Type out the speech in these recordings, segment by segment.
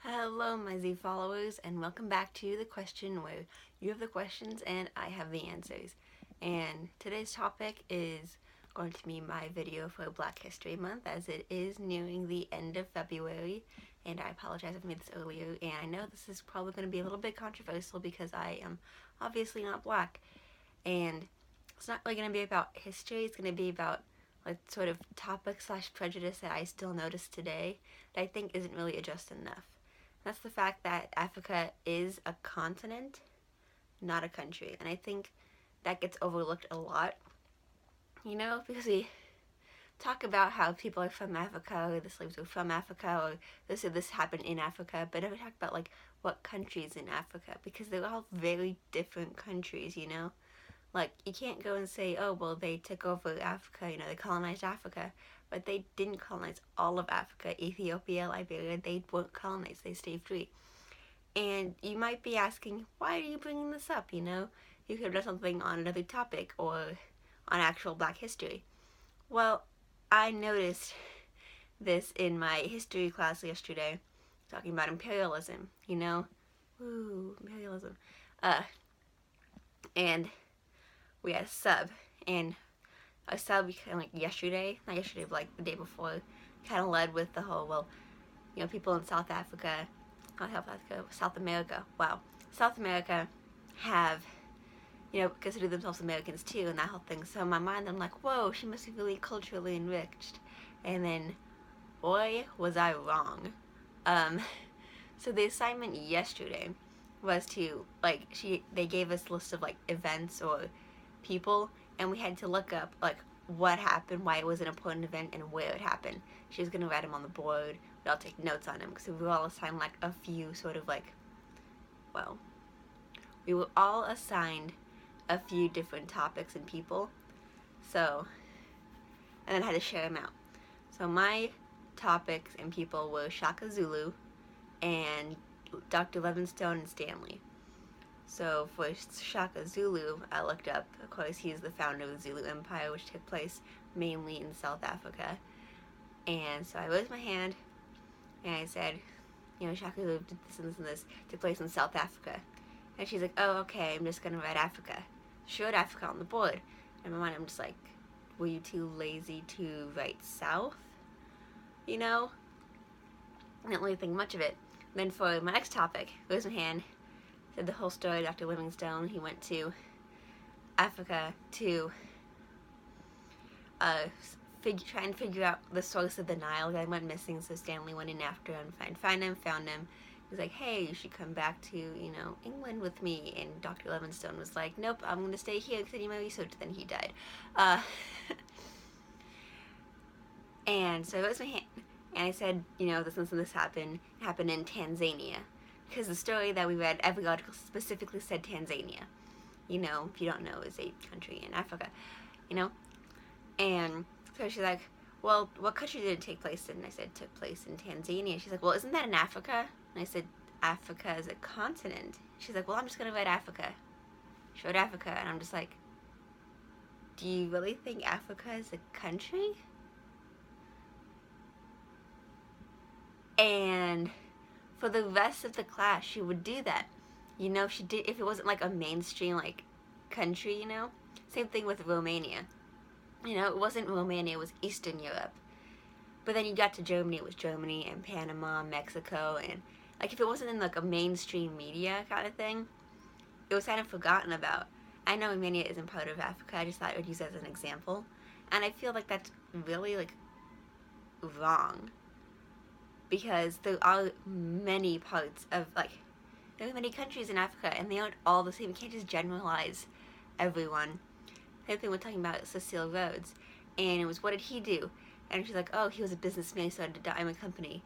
Hello, my Z followers, and welcome back to The Question, where you have the questions and I have the answers. And today's topic is going to be my video for Black History Month, as it is nearing the end of February. And I apologize if I made this earlier, and I know this is probably going to be a little bit controversial because I am obviously not black. And it's not really going to be about history, it's going to be about like sort of topic slash prejudice that I still notice today that I think isn't really addressed enough. That's the fact that Africa is a continent, not a country. And I think that gets overlooked a lot, because we talk about how people are from Africa, or the slaves were from Africa, or this happened in Africa, but never talk about like what countries in Africa, because they're all very different countries. Like, you can't go and say, oh, well, they took over Africa, they colonized Africa. But they didn't colonize all of Africa. Ethiopia, Liberia, they weren't colonized. They stayed free. And you might be asking, why are you bringing this up, You could have done something on another topic or on actual black history. Well, I noticed this in my history class yesterday, talking about imperialism, Woo, imperialism. And we had a sub, and a sub kind of like yesterday, not yesterday, but like the day before, kind of led with the whole, well, people in South Africa, not South Africa, South America, wow, South America have, consider themselves Americans too, and that whole thing. So in my mind, I'm like, whoa, she must be really culturally enriched. And then, boy, was I wrong. So the assignment yesterday was to, they gave us a list of, events or people, and we had to look up, what happened, why it was an important event, and where it happened. She was going to write them on the board. We'd all take notes on them, because we were all assigned, a few sort of, we were all assigned a few different topics and people. So, and then I had to share them out. So my topics and people were Shaka Zulu and Dr. Livingstone and Stanley. So for Shaka Zulu, I looked up, of course, he's the founder of the Zulu Empire, which took place mainly in South Africa. And so I raised my hand, and I said, Shaka Zulu did this and this and this, took place in South Africa. And she's like, oh, okay, I'm just going to write Africa. She wrote Africa on the board. In my mind, I'm just like, were you too lazy to write South? I didn't really think much of it. And then for my next topic, raised my hand, said the whole story of Dr. Livingstone. He went to Africa to try and figure out the source of the Nile. Guy went missing, so Stanley went in after him, found him. He was like, hey, you should come back to, England with me. And Dr. Livingstone was like, nope, I'm going to stay here and continue my research. Then he died. And so it was my hand. And I said, this happened. It happened in Tanzania. Because the story that we read, every article specifically said Tanzania. If you don't know, is a country in Africa. And so she's like, well, what country did it take place in? And I said, it took place in Tanzania. She's like, well, isn't that in Africa? And I said, Africa is a continent. She's like, well, I'm just going to write Africa. She wrote Africa, and I'm just like, do you really think Africa is a country? And for the rest of the class, she would do that. She did, if it wasn't like a mainstream country, Same thing with Romania. It wasn't Romania, it was Eastern Europe. But then you got to Germany, it was Germany and Panama, Mexico, and if it wasn't in a mainstream media kind of thing, it was kind of forgotten about. I know Romania isn't part of Africa, I just thought I would use it as an example. And I feel like that's really wrong. Because there are many parts of, there are many countries in Africa, and they aren't all the same. You can't just generalize everyone. The other thing we're talking about is Cecil Rhodes, and it was, what did he do? And she's like, oh, he was a businessman, he started a diamond company.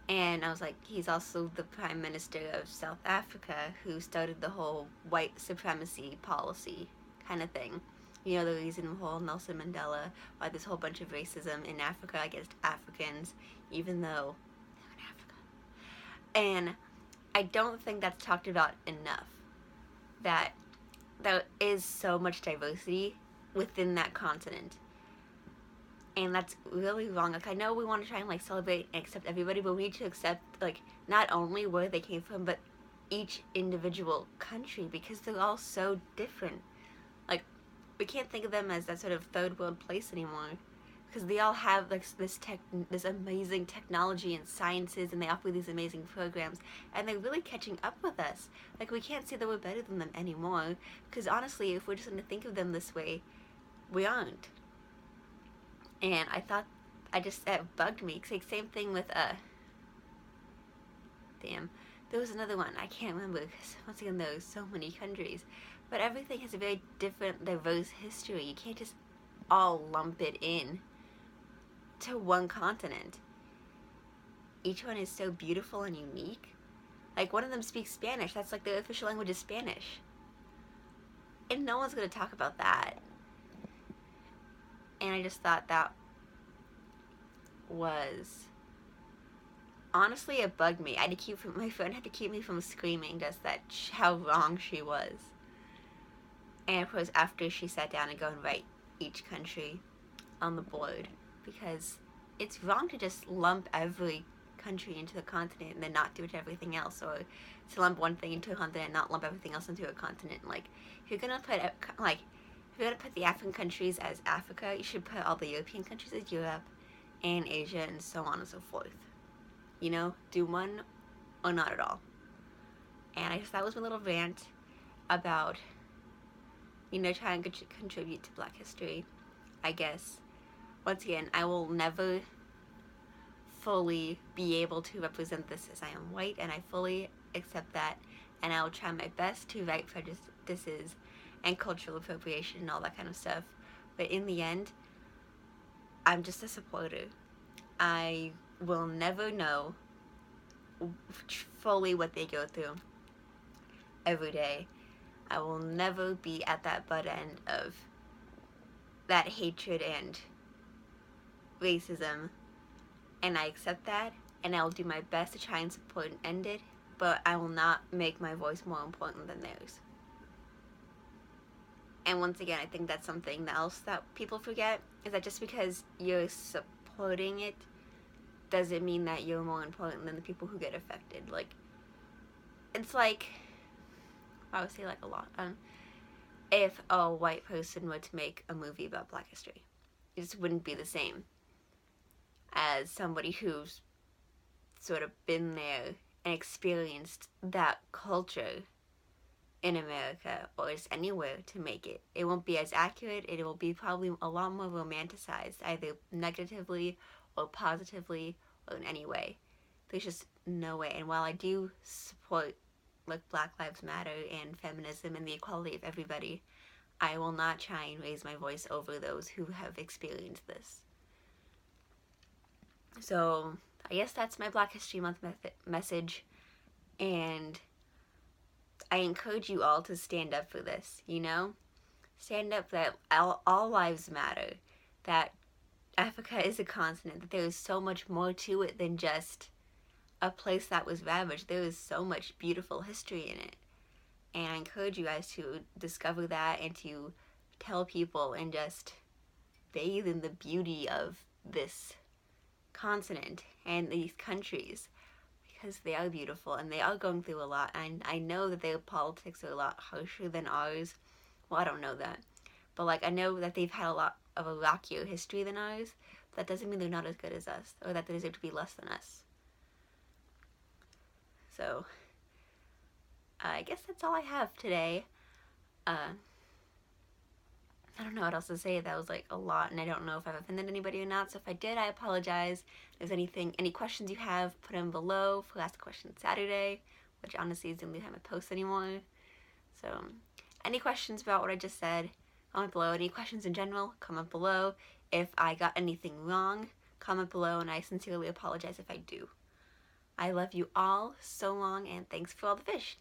And I was like, he's also the Prime Minister of South Africa, who started the whole white supremacy policy kind of thing. The reason the whole Nelson Mandela, why there's a whole bunch of racism in Africa against Africans, even though and I don't think that's talked about enough. That there is so much diversity within that continent. And that's really wrong. Like, I know we want to try and like celebrate and accept everybody, but we need to accept like not only where they came from, but each individual country, because they're all so different. Like, we can't think of them as that sort of third world place anymore, because they all have like this amazing technology and sciences, and they offer these amazing programs, and they're really catching up with us. Like, we can't say that we're better than them anymore, because honestly, if we're just going to think of them this way, we aren't. And I thought, that bugged me. Like, same thing with damn, there was another one I can't remember, because once again there's so many countries, but everything has a very different, diverse history. You can't just all lump it in to one continent. Each one is so beautiful and unique. Like, one of them speaks Spanish. That's like the official language is Spanish, and no one's gonna talk about that. And I just thought that was, honestly, it bugged me. I had to keep, my friend had to keep me from screaming just that how wrong she was. And of course, after she sat down and go and write each country on the board, because it's wrong to just lump every country into the continent and then not do it to everything else, or to lump one thing into a continent and not lump everything else into a continent. Like, if you're gonna put the African countries as Africa, you should put all the European countries as Europe, and Asia, and so on and so forth. You know, do one or not at all. And I guess that was my little rant about, you know, trying to contribute to Black history, I guess. Once again, I will never fully be able to represent this as I am white, and I fully accept that, and I will try my best to fight prejudices and cultural appropriation and all that kind of stuff. But in the end, I'm just a supporter. I will never know fully what they go through every day. I will never be at that butt end of that hatred and racism, and I accept that, and I will do my best to try and support and end it, but I will not make my voice more important than theirs. And once again, I think that's something else that people forget, is that just because you're supporting it doesn't mean that you're more important than the people who get affected. Like, it's like, I would say like a lot, if a white person were to make a movie about Black history, it just wouldn't be the same as somebody who's sort of been there and experienced that culture in America or just anywhere to make it. It won't be as accurate. It will be probably a lot more romanticized, either negatively or positively or in any way. There's just no way. And while I do support like Black Lives Matter and feminism and the equality of everybody, I will not try and raise my voice over those who have experienced this. So I guess that's my Black History Month message, and I encourage you all to stand up for this, you know? Stand up that all lives matter, that Africa is a continent, that there is so much more to it than just a place that was ravaged. There is so much beautiful history in it. And I encourage you guys to discover that and to tell people and just bathe in the beauty of this continent and these countries, because they are beautiful and they are going through a lot. And I know that their politics are a lot harsher than ours. Well, I don't know that, but like, I know that they've had a lot of a rockier history than ours. But that doesn't mean they're not as good as us, or that they deserve to be less than us. So I guess that's all I have today. I don't know what else to say. That was like a lot, and I don't know if I've offended anybody or not. So if I did, I apologize. If there's any questions you have, put them below for Ask a Question Saturday, which honestly is the only time I post anymore. So any questions about what I just said, comment below. Any questions in general, comment below. If I got anything wrong, comment below, and I sincerely apologize if I do. I love you all so long, and thanks for all the fish.